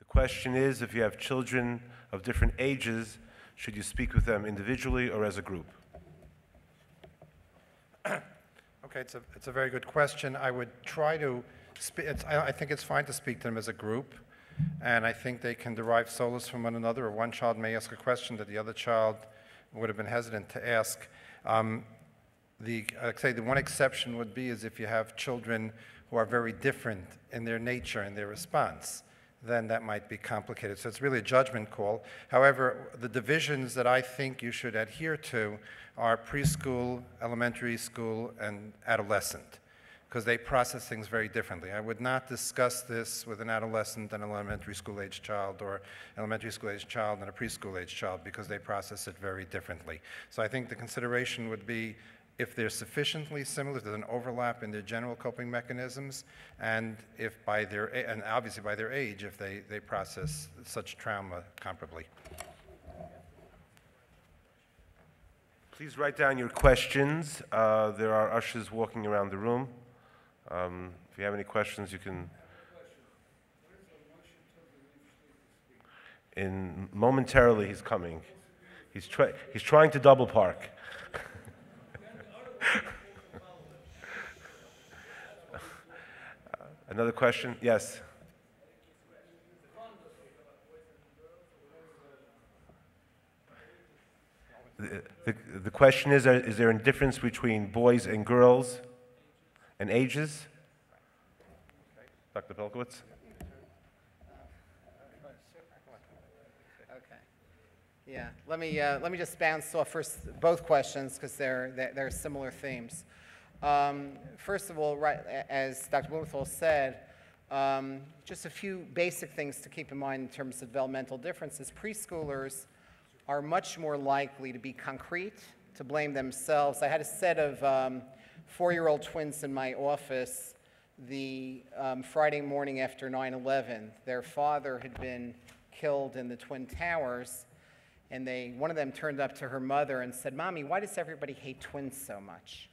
question is, if you have children of different ages, should you speak with them individually or as a group? Okay, it's a very good question. I would try to I think it's fine to speak to them as a group, and I think they can derive solace from one another, or one child may ask a question that the other child would have been hesitant to ask. I'd say the one exception would be is if you have children who are very different in their nature and their response, then that might be complicated. So it's really a judgment call. However, the divisions that I think you should adhere to are preschool, elementary school, and adolescent, because they process things very differently. I would not discuss this with an adolescent and an elementary school age child, or elementary school age child and a preschool age child, because they process it very differently. So I think the consideration would be if they're sufficiently similar, if there's an overlap in their general coping mechanisms, and if and obviously by their age, if they process such trauma comparably. Please write down your questions. There are ushers walking around the room. If you have any questions, you can. Momentarily, he's coming. He's trying to double park. Another question? Yes. The question is there a difference between boys and girls and ages? Dr. Pelcovitz? Okay. Yeah, let me just bounce off first both questions because they're similar themes. First of all, right, as Dr. Blumenthal said, just a few basic things to keep in mind in terms of developmental differences. Preschoolers are much more likely to be concrete, to blame themselves. I had a set of 4-year-old twins in my office the Friday morning after 9/11. Their father had been killed in the Twin Towers, and one of them turned up to her mother and said, "Mommy, why does everybody hate twins so much?"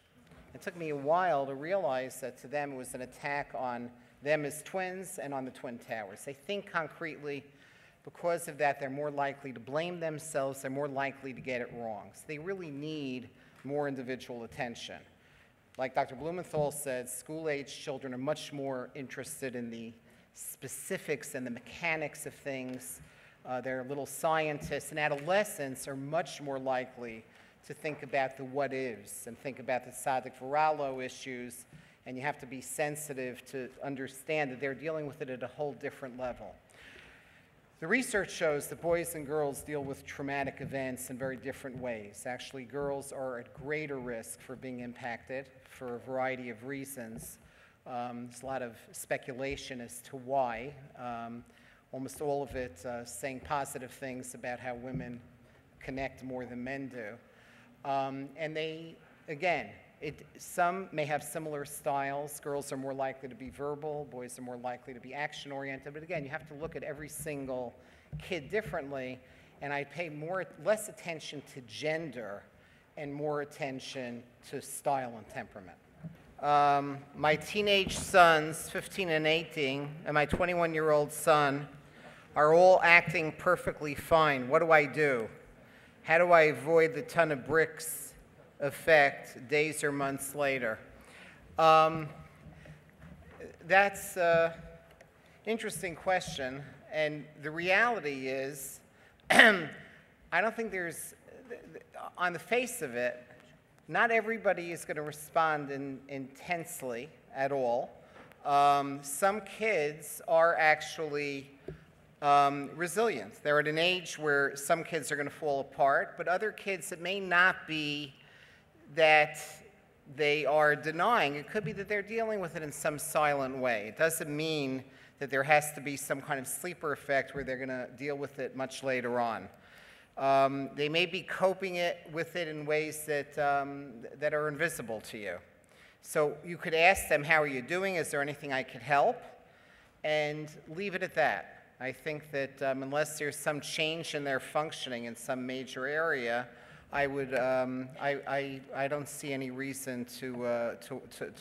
It took me a while to realize that to them it was an attack on them as twins and on the Twin Towers. They think concretely. Because of that, they're more likely to blame themselves. They're more likely to get it wrong. So they really need more individual attention. Like Dr. Blumenthal said, school-age children are much more interested in the specifics and the mechanics of things. They're little scientists, and adolescents are much more likely to think about the what-ifs and think about the Sadik-Varallo issues, and you have to be sensitive to understand that they're dealing with it at a whole different level. The research shows that boys and girls deal with traumatic events in very different ways. Actually, girls are at greater risk for being impacted for a variety of reasons. There's a lot of speculation as to why. Almost all of it saying positive things about how women connect more than men do. And they, again, some may have similar styles. Girls are more likely to be verbal. Boys are more likely to be action-oriented. But again, you have to look at every single kid differently. And I pay less attention to gender and more attention to style and temperament. My teenage sons, 15 and 18, and my 21-year-old son are all acting perfectly fine. What do I do? How do I avoid the ton of bricks effect days or months later? That's an interesting question, and the reality is I don't think there's, on the face of it, not everybody is going to respond intensely at all. Some kids are actually resilient. They're at an age where some kids are going to fall apart, but other kids, it may not be that they are denying. It could be that they're dealing with it in some silent way. It doesn't mean that there has to be some kind of sleeper effect where they're going to deal with it much later on. They may be coping with it in ways that are invisible to you. So you could ask them, how are you doing? Is there anything I could help? And leave it at that. I think that unless there's some change in their functioning in some major area, I don't see any reason to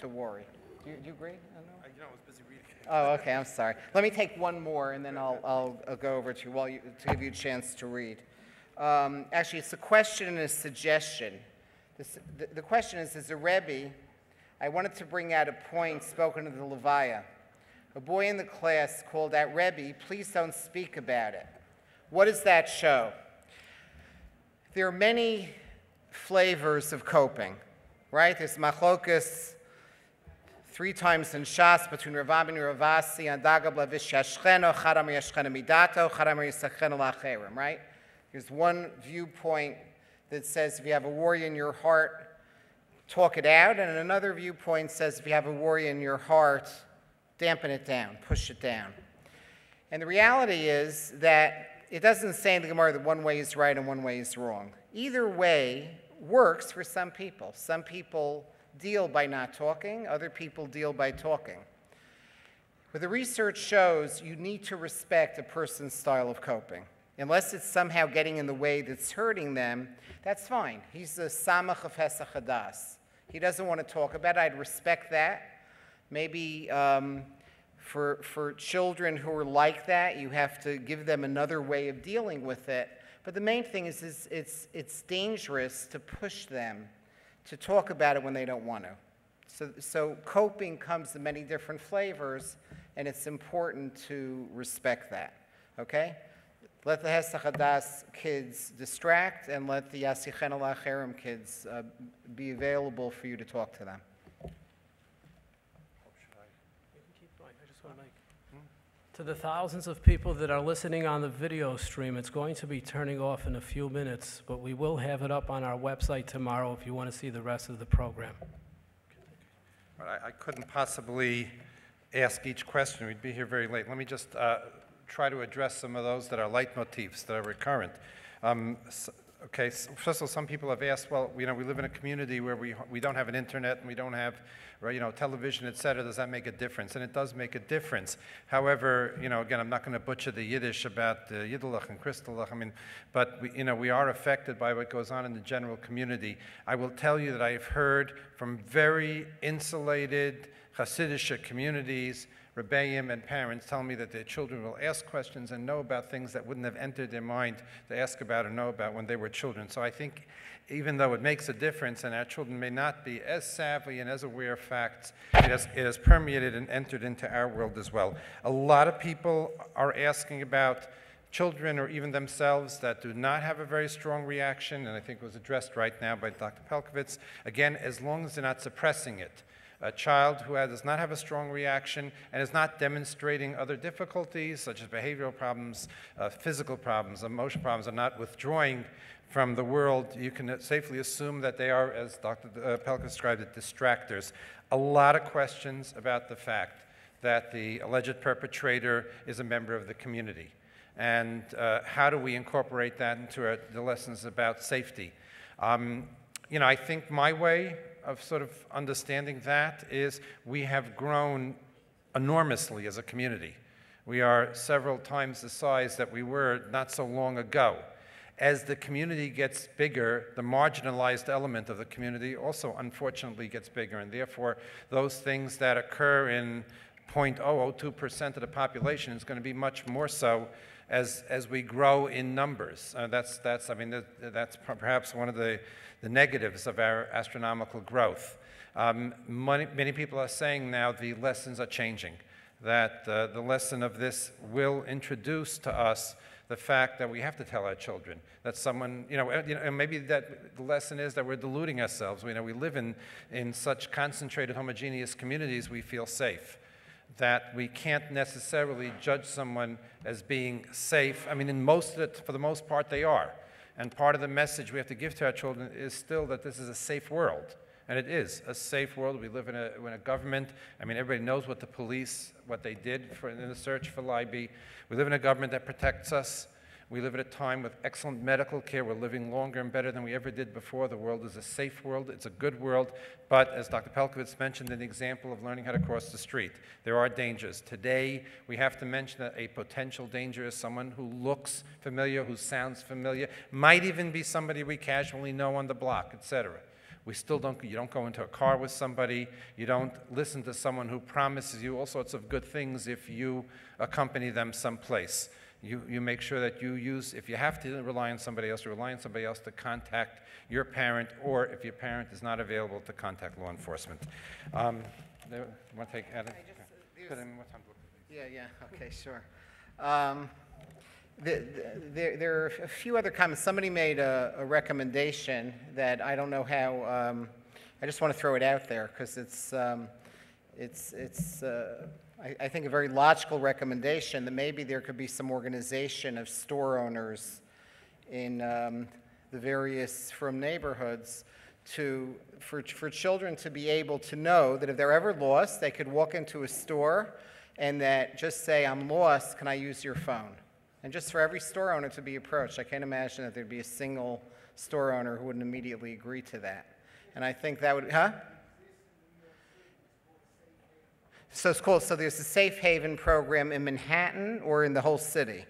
worry. Do you agree? I was busy reading. Oh, okay, I'm sorry. Let me take one more, and then I'll go over to you to give you a chance to read. Actually, it's a question and a suggestion. The question is, as a Rebbe, I wanted to bring out a point spoken in the Levaya. A boy in the class called out, "Rebbe, please don't speak about it." What does that show? There are many flavors of coping, right? There's machlokas 3 times in Shas between Rav Ami and Rav Asi, and Dagab Lavish Yashcheno, Chadam Yashcheno Midato, Chadam Yashcheno Lacherim, right? There's one viewpoint that says if you have a worry in your heart, talk it out, and another viewpoint says if you have a worry in your heart, dampen it down, push it down. And the reality is that it doesn't say in the Gemara that one way is right and one way is wrong. Either way works for some people. Some people deal by not talking, other people deal by talking. But the research shows you need to respect a person's style of coping. Unless it's somehow getting in the way that's hurting them, that's fine. He's a samach of hesach hadas. He doesn't want to talk about it. I'd respect that. Maybe for children who are like that, you have to give them another way of dealing with it. But the main thing is it's dangerous to push them to talk about it when they don't want to. So coping comes in many different flavors, and it's important to respect that, okay? Let the Hesach Hadas kids distract, and let the Yasichen Alacherim kids be available for you to talk to them. To the thousands of people that are listening on the video stream, it's going to be turning off in a few minutes, but we will have it up on our website tomorrow if you want to see the rest of the program. I couldn't possibly ask each question. We'd be here very late. Let me just try to address some of those that are leitmotifs, that are recurrent. Okay, so first of all, some people have asked, well, we live in a community where we don't have an internet and we don't have, television, et cetera. Does that make a difference? And it does make a difference. However, again, I'm not going to butcher the Yiddish about Yiddelach and Christelach. But we are affected by what goes on in the general community. I will tell you that I have heard from very insulated Hasidic communities, Rebbeim and parents tell me that their children will ask questions and know about things that wouldn't have entered their mind to ask about or know about when they were children. So I think even though it makes a difference and our children may not be as savvy and as aware of facts, it has permeated and entered into our world as well. A lot of people are asking about children or even themselves that do not have a very strong reaction, and I think it was addressed right now by Dr. Pelcovitz. Again, as long as they're not suppressing it. A child who does not have a strong reaction and is not demonstrating other difficulties, such as behavioral problems, physical problems, emotional problems, are not withdrawing from the world, you can safely assume that they are, as Dr. Pelcovitz described it, distractors. A lot of questions about the fact that the alleged perpetrator is a member of the community. And how do we incorporate that into the lessons about safety? I think my way of sort of understanding that is we have grown enormously as a community. We are several times the size that we were not so long ago. As the community gets bigger, the marginalized element of the community also unfortunately gets bigger, and therefore those things that occur in 0.002% of the population is going to be much more so as we grow in numbers. That's perhaps one of the negatives of our astronomical growth. Many people are saying now the lessons are changing, that the lesson of this will introduce to us the fact that we have to tell our children that someone, maybe that the lesson is that we're deluding ourselves. We live in such concentrated, homogeneous communities, we feel safe, that we can't necessarily judge someone as being safe. For the most part, they are. And part of the message we have to give to our children is still that this is a safe world. And it is a safe world. We live in a government. Everybody knows what the police, what they did in the search for Leiby. We live in a government that protects us. We live at a time with excellent medical care. We're living longer and better than we ever did before. The world is a safe world. It's a good world. But as Dr. Pelcovitz mentioned in the example of learning how to cross the street, there are dangers. Today, we have to mention that a potential danger is someone who looks familiar, who sounds familiar, might even be somebody we casually know on the block, etc. You don't go into a car with somebody. You don't listen to someone who promises you all sorts of good things if you accompany them someplace. You make sure that you use, if you have to rely on somebody else, you rely on somebody else to contact your parent, or if your parent is not available, to contact law enforcement. Want to take Adam? Yeah, okay, sure. There are a few other comments. Somebody made a recommendation that I don't know how, I just want to throw it out there because I think a very logical recommendation that maybe there could be some organization of store owners in the various neighborhoods for children to be able to know that if they're ever lost, they could walk into a store and that just say, I'm lost, can I use your phone? And just for every store owner to be approached. I can't imagine that there'd be a single store owner who wouldn't immediately agree to that. And I think that would, So it's cool. So there's a safe haven program in Manhattan or in the whole city?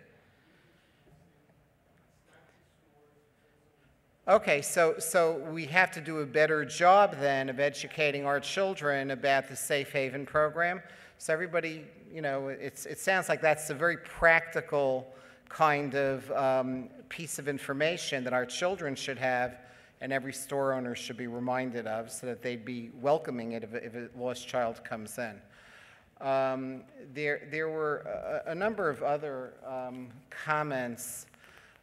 Okay, so we have to do a better job then of educating our children about the safe haven program. So everybody, it sounds like that's a very practical kind of piece of information that our children should have and every store owner should be reminded of so that they'd be welcoming it if a lost child comes in. There were a number of other comments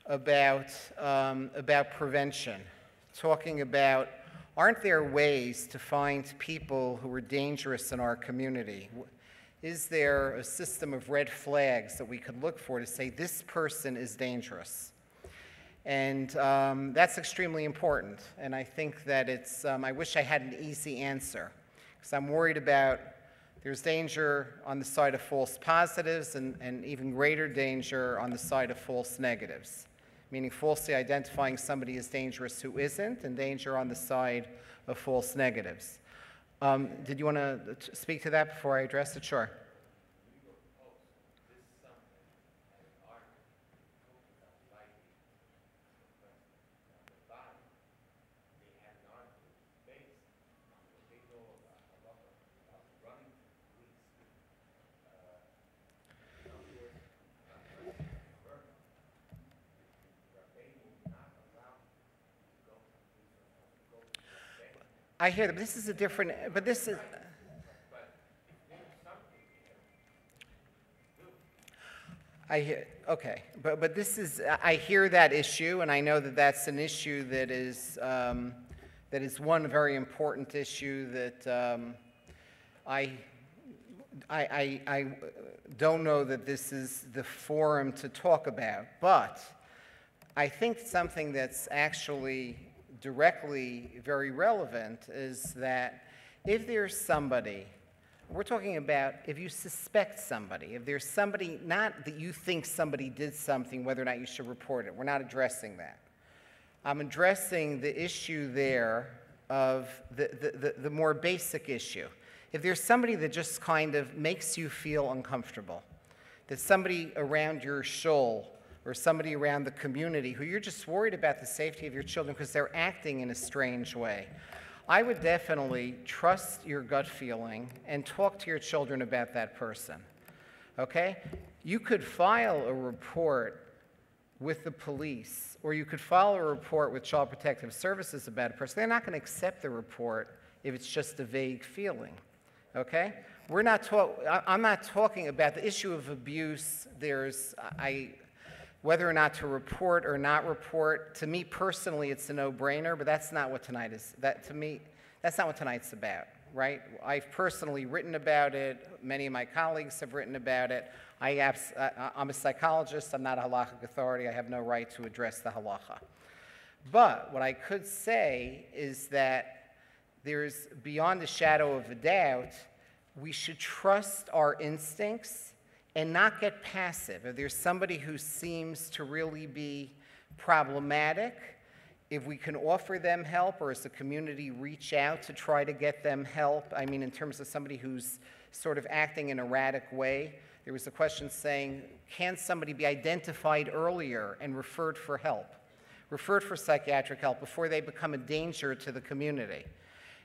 about prevention, talking about, aren't there ways to find people who are dangerous in our community? Is there a system of red flags that we could look for to say this person is dangerous? And that's extremely important. And I think that it's, I wish I had an easy answer, because I'm worried about there's danger on the side of false positives and even greater danger on the side of false negatives, meaning falsely identifying somebody as dangerous who isn't, and danger on the side of false negatives. Did you want to speak to that before I address it? Sure. I hear that, but this is a different, but this is, I hear, okay, but this is, I hear that issue, and I know that that's an issue that is one very important issue that I don't know that this is the forum to talk about, but I think something that's actually directly very relevant is that if there's somebody, we're talking about if you suspect somebody, if there's somebody, not that you think somebody did something, whether or not you should report it. We're not addressing that. I'm addressing the issue there of the more basic issue. If there's somebody that just kind of makes you feel uncomfortable, that somebody around your shoal or somebody around the community who you're just worried about the safety of your children because they're acting in a strange way, I would definitely trust your gut feeling and talk to your children about that person, okay? You could file a report with the police, or you could file a report with Child Protective Services about a person. They're not going to accept the report if it's just a vague feeling, okay? I'm not talking about the issue of abuse. Whether or not to report or not report, to me personally, it's a no-brainer, but that's not what tonight is. To me, that's not what tonight's about, right? I've personally written about it. Many of my colleagues have written about it. I'm a psychologist. I'm not a halachic authority. I have no right to address the halacha. But what I could say is that there's, beyond a shadow of a doubt, we should trust our instincts and not get passive. If there's somebody who seems to really be problematic, if we can offer them help, or as a community reach out to try to get them help, I mean in terms of somebody who's sort of acting in an erratic way, there was a question saying, can somebody be identified earlier and referred for help? referred for psychiatric help before they become a danger to the community.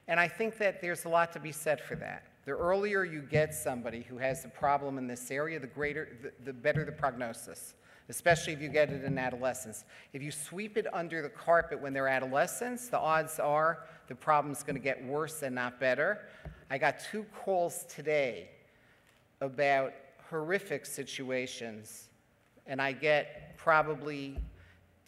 And I think that there's a lot to be said for that. The earlier you get somebody who has a problem in this area, the better the prognosis, especially if you get it in adolescence. If you sweep it under the carpet when they're adolescents, the odds are the problem's going to get worse and not better. I got 2 calls today about horrific situations, and I get probably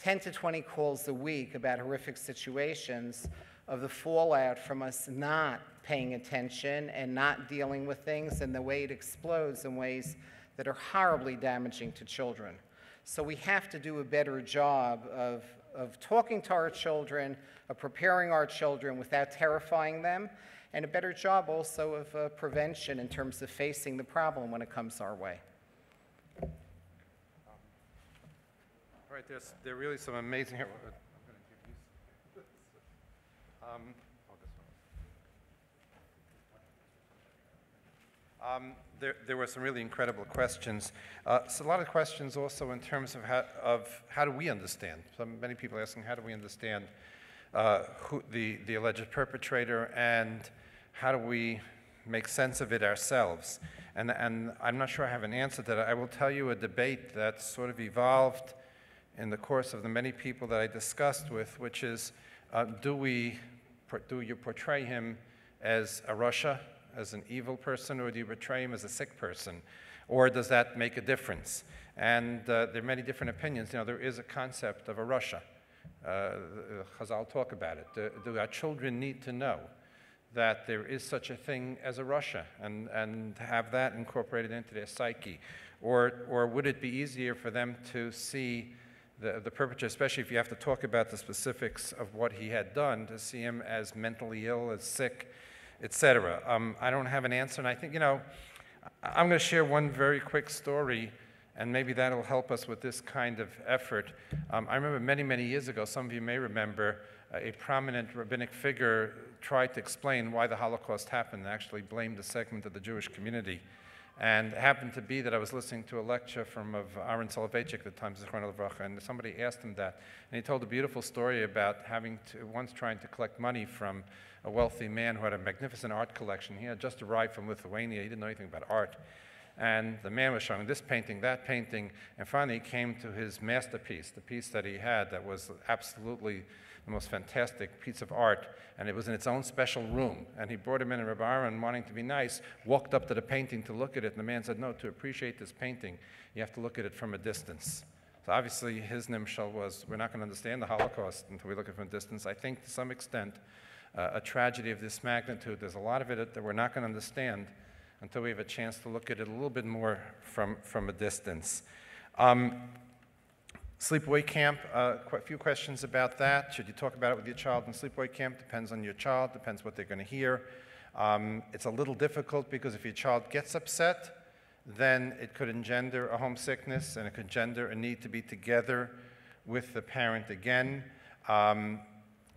10 to 20 calls a week about horrific situations of the fallout from us not paying attention and not dealing with things, and the way it explodes in ways that are horribly damaging to children. So we have to do a better job of talking to our children, of preparing our children without terrifying them, and a better job also of prevention in terms of facing the problem when it comes our way. All right, there are really some amazing... Here, I'm going to give these. There were some really incredible questions. So a lot of questions also in terms of how do we understand. So many people asking how do we understand the alleged perpetrator, and how do we make sense of it ourselves. And I'm not sure I have an answer to that. I will tell you a debate that sort of evolved in the course of the many people that I discussed with, which is, do you portray him as a Russia, as an evil person, or do you portray him as a sick person? Or does that make a difference? And there are many different opinions. You know, there is a concept of a Russia. Chazal talk about it. Do our children need to know that there is such a thing as a Russia, and have that incorporated into their psyche? Or would it be easier for them to see the perpetrator, especially if you have to talk about the specifics of what he had done, to see him as mentally ill, as sick, etc.? I don't have an answer, and I think, you know, I'm going to share one very quick story, and maybe that'll help us with this kind of effort. I remember many, many years ago, some of you may remember, a prominent rabbinic figure tried to explain why the Holocaust happened, and actually blamed a segment of the Jewish community. And it happened to be that I was listening to a lecture of Aaron Soloveitchik at the time, Zichrono Livracha, and somebody asked him that. And he told a beautiful story about once trying to collect money from a wealthy man who had a magnificent art collection. He had just arrived from Lithuania. He didn't know anything about art. And the man was showing this painting, that painting, and finally he came to his masterpiece, the piece that he had that was absolutely the most fantastic piece of art, and it was in its own special room. And he brought him in, and Rabbi Aaron, wanting to be nice, walked up to the painting to look at it, and the man said, no, to appreciate this painting, you have to look at it from a distance. So obviously his nimshal was, we're not going to understand the Holocaust until we look at it from a distance. I think to some extent, a tragedy of this magnitude, there's a lot of it that we're not going to understand until we have a chance to look at it a little bit more from a distance. Sleepaway camp, quite a few questions about that. Should you talk about it with your child in sleepaway camp? Depends on your child, depends what they're going to hear. It's a little difficult because if your child gets upset, then it could engender a homesickness, and it could engender a need to be together with the parent again.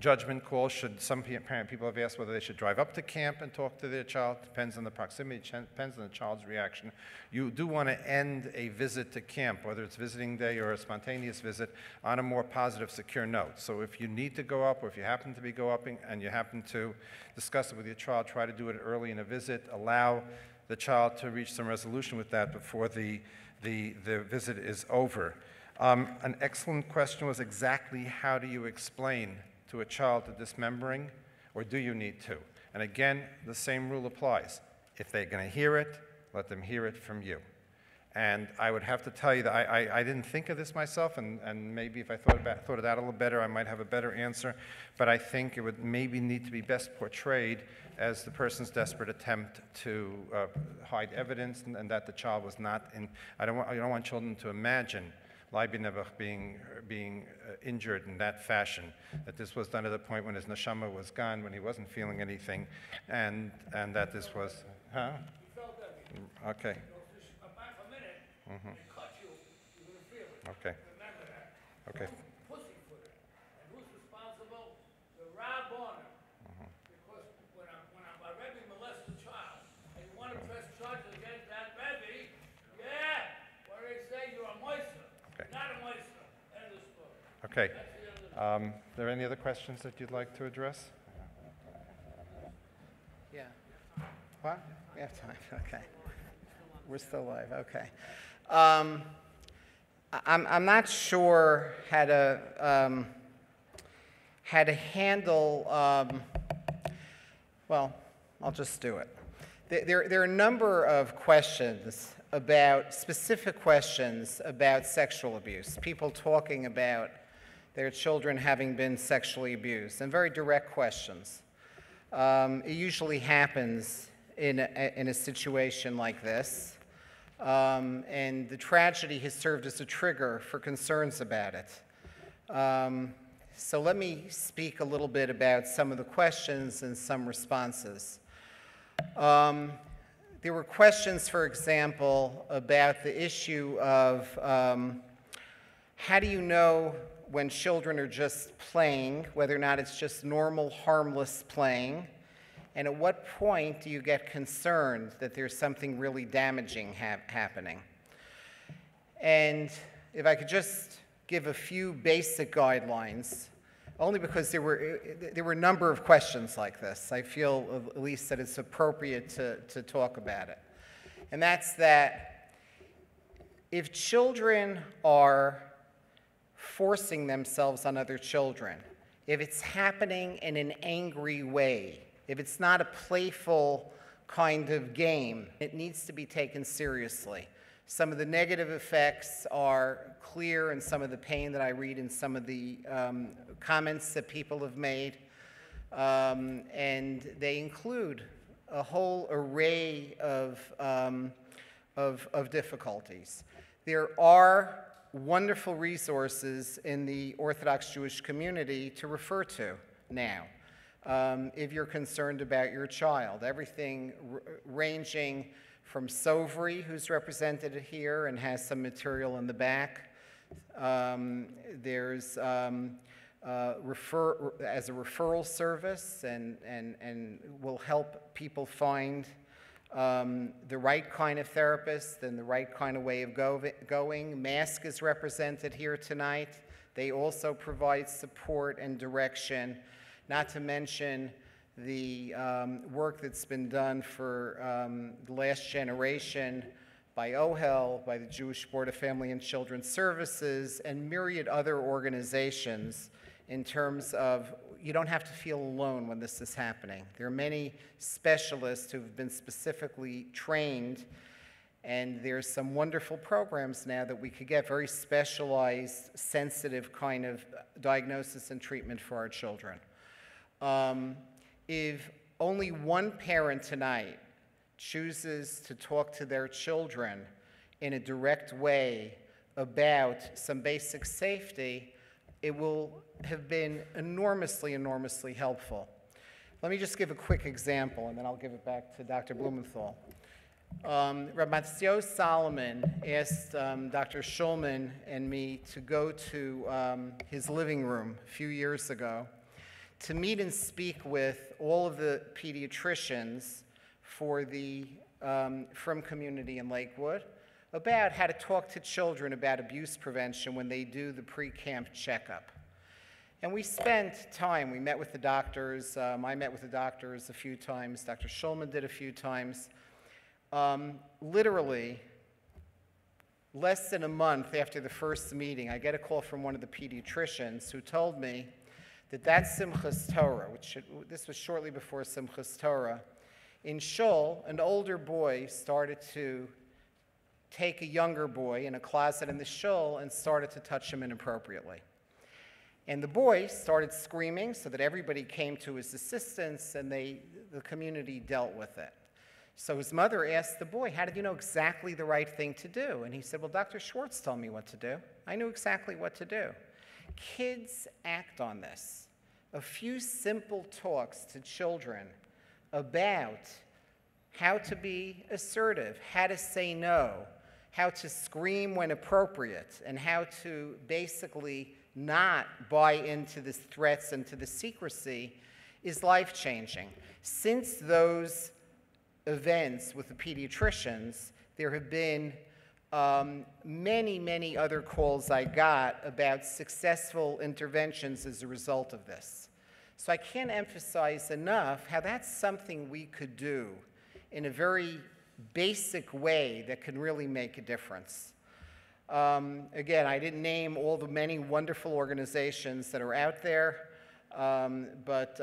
Judgment calls, some people have asked whether they should drive up to camp and talk to their child. Depends on the proximity, depends on the child's reaction. You do want to end a visit to camp, whether it's visiting day or a spontaneous visit, on a more positive, secure note. So if you need to go up, or if you happen to be going and you happen to discuss it with your child, try to do it early in a visit. Allow the child to reach some resolution with that before the visit is over. An excellent question was exactly how do you explain to a child the dismembering, or do you need to? And again, the same rule applies. If they're going to hear it, let them hear it from you. And I would have to tell you that I didn't think of this myself, and maybe if I thought it out a little better, I might have a better answer, but I think it would maybe need to be best portrayed as the person's desperate attempt to hide evidence, and that the child was not in. I don't want children to imagine Leiby being injured in that fashion, that this was done at a point when his neshama was gone, when he wasn't feeling anything, and that this was, huh? Okay. Okay. Okay. Okay. Are there any other questions that you'd like to address? Yeah. What? We have time. Okay. We're still live. Okay. I'm not sure how to handle. Well, I'll just do it. There are a number of questions about specific questions about sexual abuse. People talking about their children having been sexually abused, and very direct questions. It usually happens in a situation like this, and the tragedy has served as a trigger for concerns about it. So let me speak a little bit about some of the questions and some responses. There were questions, for example, about the issue of how do you know when children are just playing, whether or not it's just normal, harmless playing, and at what point do you get concerned that there's something really damaging happening? And if I could just give a few basic guidelines, only because there were a number of questions like this. I feel at least that it's appropriate to talk about it. And that's that if children are forcing themselves on other children, if it's happening in an angry way, if it's not a playful kind of game, it needs to be taken seriously. Some of the negative effects are clear in some of the pain that I read in some of the comments that people have made, and they include a whole array of difficulties. There are wonderful resources in the Orthodox Jewish community to refer to now if you're concerned about your child. Everything ranging from Sovry, who's represented here and has some material in the back. There's as a referral service and will help people find the right kind of therapist and the right kind of way of going. Mask is represented here tonight. They also provide support and direction, not to mention the work that's been done for the last generation by OHEL, by the Jewish Board of Family and Children's Services, and myriad other organizations in terms of you don't have to feel alone when this is happening. There are many specialists who've been specifically trained, and there's some wonderful programs now that we could get very specialized, sensitive kind of diagnosis and treatment for our children. If only one parent tonight chooses to talk to their children in a direct way about some basic safety, it will have been enormously, enormously helpful. Let me just give a quick example, and then I'll give it back to Dr. Blumenthal. Ramatzio Solomon asked Dr. Schulman and me to go to his living room a few years ago to meet and speak with all of the pediatricians for the Frum community in Lakewood about how to talk to children about abuse prevention when they do the pre-camp checkup. And we spent time, we met with the doctors, I met with the doctors a few times, Dr. Schulman did a few times. Literally, less than a month after the first meeting, I get a call from one of the pediatricians who told me that Simchas Torah, this was shortly before Simchas Torah, in Shul, an older boy started to take a younger boy in a closet in the Shul and started to touch him inappropriately. And the boy started screaming so that everybody came to his assistance and the community dealt with it. So his mother asked the boy, how did you know exactly the right thing to do? And he said, well, Dr. Schwartz told me what to do. I knew exactly what to do. Kids act on this. A few simple talks to children about how to be assertive, how to say no, how to scream when appropriate, and how to basically not buy into the threats and to the secrecy is life-changing. Since those events with the pediatricians, there have been many, many other calls I got about successful interventions as a result of this. So I can't emphasize enough how that's something we could do in a very basic way that can really make a difference. Again, I didn't name all the many wonderful organizations that are out there, but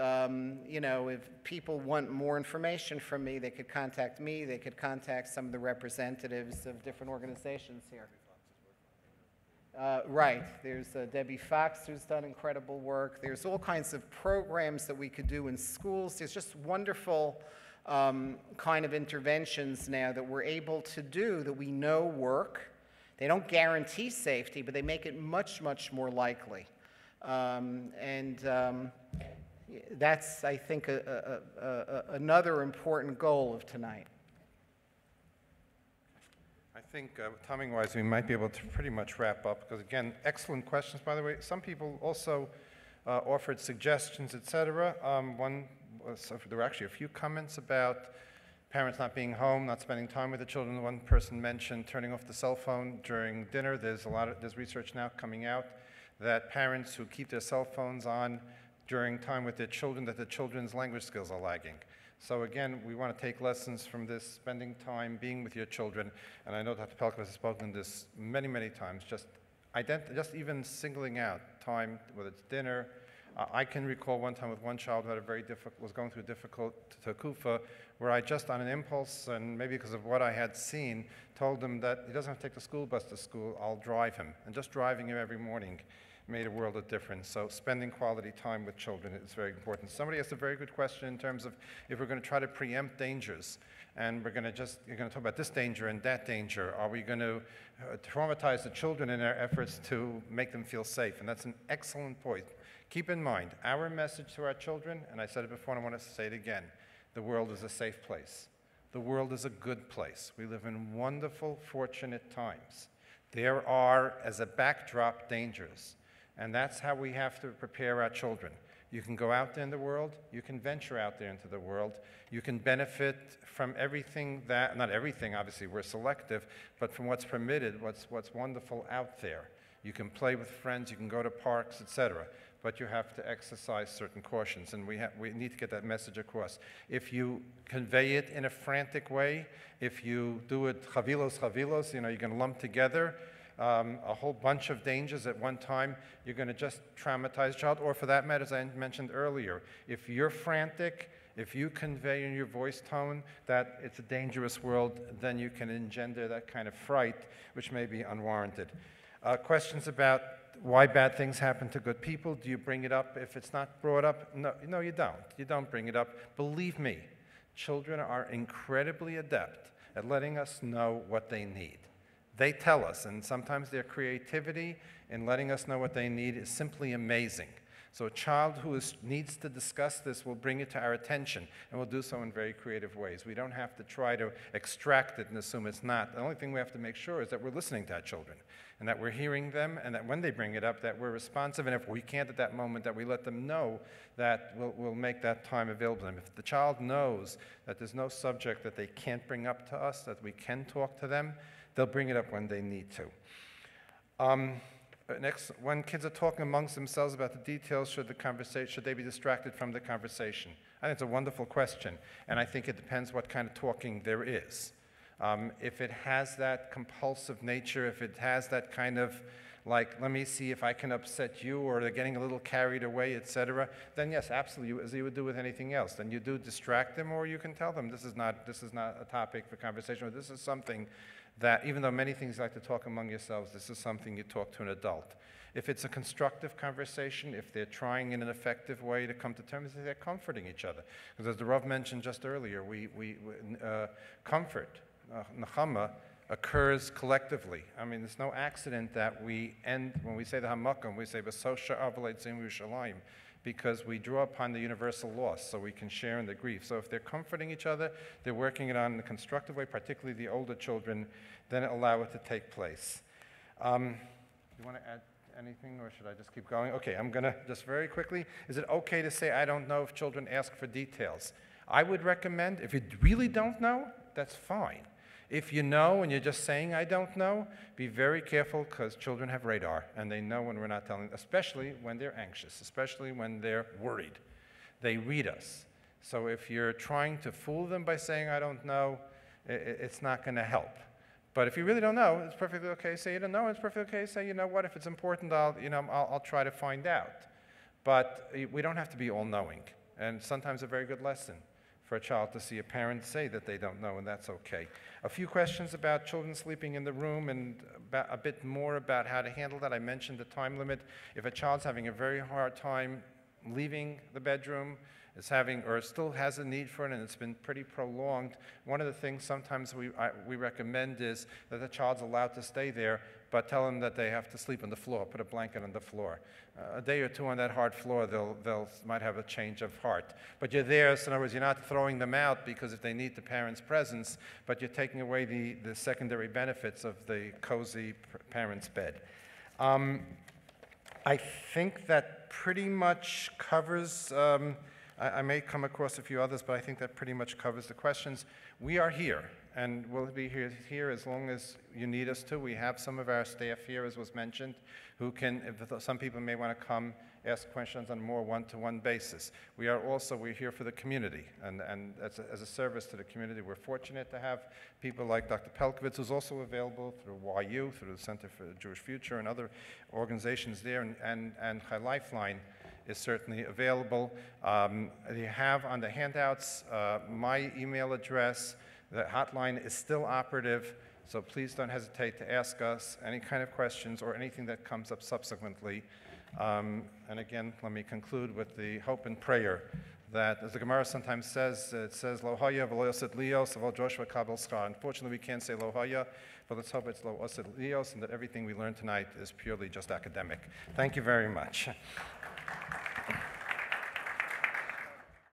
you know, if people want more information from me, they could contact me, they could contact some of the representatives of different organizations here. Right, there's Debbie Fox, who's done incredible work. There's all kinds of programs that we could do in schools. There's just wonderful kind of interventions now that we're able to do that we know work. They don't guarantee safety, but they make it much, much more likely. That's, I think, another important goal of tonight. I think, timing-wise, we might be able to pretty much wrap up, because, again, excellent questions, by the way. Some people also offered suggestions, etc. There were actually a few comments about parents not being home, not spending time with the children. One person mentioned turning off the cell phone during dinner. There's research now coming out that parents who keep their cell phones on during time with their children, that the children's language skills are lagging. So again, we want to take lessons from this, spending time being with your children. And I know Dr. Pelcovitz has spoken this many, many times, just even singling out time, whether it's dinner. I can recall one time with one child who had was going through a difficult takufa, where I just on an impulse, and maybe because of what I had seen, told him that he doesn't have to take the school bus to school, I'll drive him. And just driving him every morning made a world of difference. So spending quality time with children is very important. Somebody asked a very good question in terms of if we're going to try to preempt dangers, and you're going to talk about this danger and that danger. Are we going to traumatize the children in our efforts to make them feel safe? And that's an excellent point. Keep in mind, our message to our children, and I said it before and I want to say it again, the world is a safe place. The world is a good place. We live in wonderful, fortunate times. There are, as a backdrop, dangers. And that's how we have to prepare our children. You can go out there in the world, you can venture out there into the world, you can benefit from everything that, not everything, obviously we're selective, but from what's permitted, what's wonderful out there. You can play with friends, you can go to parks, etc. But you have to exercise certain cautions, and we need to get that message across. If you convey it in a frantic way, if you do it chavilos, you know, you're going to lump together a whole bunch of dangers at one time, you're going to just traumatize a child. Or for that matter, as I mentioned earlier, if you're frantic, if you convey in your voice tone that it's a dangerous world, then you can engender that kind of fright, which may be unwarranted. Questions about why bad things happen to good people. Do you bring it up if it's not brought up? No, you don't. You don't bring it up. Believe me, children are incredibly adept at letting us know what they need. They tell us, and sometimes their creativity in letting us know what they need is simply amazing. So a child who needs to discuss this will bring it to our attention, and will do so in very creative ways. We don't have to try to extract it and assume it's not. The only thing we have to make sure is that we're listening to our children, and that we're hearing them, and that when they bring it up, that we're responsive, and if we can't at that moment, that we let them know that we'll make that time available to them. If the child knows that there's no subject that they can't bring up to us, that we can talk to them, they'll bring it up when they need to. Next, when kids are talking amongst themselves about the details, should they be distracted from the conversation? I think it's a wonderful question, and I think it depends what kind of talking there is. If it has that compulsive nature, if it has that kind of, like, let me see if I can upset you, or they're getting a little carried away, etc., then yes, absolutely, as you would do with anything else. Then you do distract them, or you can tell them this is not a topic for conversation, or this is something that, even though many things you like to talk among yourselves, this is something you talk to an adult. If it's a constructive conversation, if they're trying in an effective way to come to terms, they're comforting each other. Because as the Rav mentioned just earlier, comfort, nechama, occurs collectively. I mean, there's no accident that we end, when we say the Hamakom, we say, B'sosha Avalei Tzim Yerushalayim, because we draw upon the universal loss so we can share in the grief. So if they're comforting each other, they're working it on in a constructive way, particularly the older children, then allow it to take place. You want to add anything, or should I just keep going? Okay, I'm going to just very quickly. Is it okay to say I don't know if children ask for details? I would recommend, if you really don't know, that's fine. If you know and you're just saying, I don't know, be very careful because children have radar and they know when we're not telling, especially when they're anxious, especially when they're worried. They read us. So if you're trying to fool them by saying, I don't know, it's not going to help. But if you really don't know, it's perfectly okay. Say you don't know. It's perfectly okay. Say, you know what? If it's important, I'll try to find out. But we don't have to be all-knowing. And sometimes a very good lesson for a child to see a parent say that they don't know, and that's okay. A few questions about children sleeping in the room and a bit more about how to handle that. I mentioned the time limit. If a child's having a very hard time leaving the bedroom, is having or still has a need for it and it's been pretty prolonged, one of the things sometimes we recommend is that the child's allowed to stay there, but tell them that they have to sleep on the floor, put a blanket on the floor. A day or two on that hard floor, they'll might have a change of heart. But you're there, so in other words, you're not throwing them out because if they need the parent's presence, but you're taking away the secondary benefits of the cozy parent's bed. I think that pretty much covers, I may come across a few others, but I think that pretty much covers the questions. We are here, and we'll be here as long as you need us to. We have some of our staff here, as was mentioned, who can, if some people may want to come ask questions on a more one-to-one basis. We're here for the community, and as a service to the community, we're fortunate to have people like Dr. Pelcovitz, who's also available through YU, through the Center for the Jewish Future, and other organizations there, and Lifeline is certainly available. You have on the handouts my email address. The hotline is still operative, so please don't hesitate to ask us any kind of questions or anything that comes up subsequently. And again, let me conclude with the hope and prayer that, as the Gemara sometimes says, it says, Lo haya v'lo yoset lios, v'lo Joshua kabel schar. Unfortunately, we can't say Lo haya, but let's hope it's Lo yoset lios, and that everything we learned tonight is purely just academic. Thank you very much.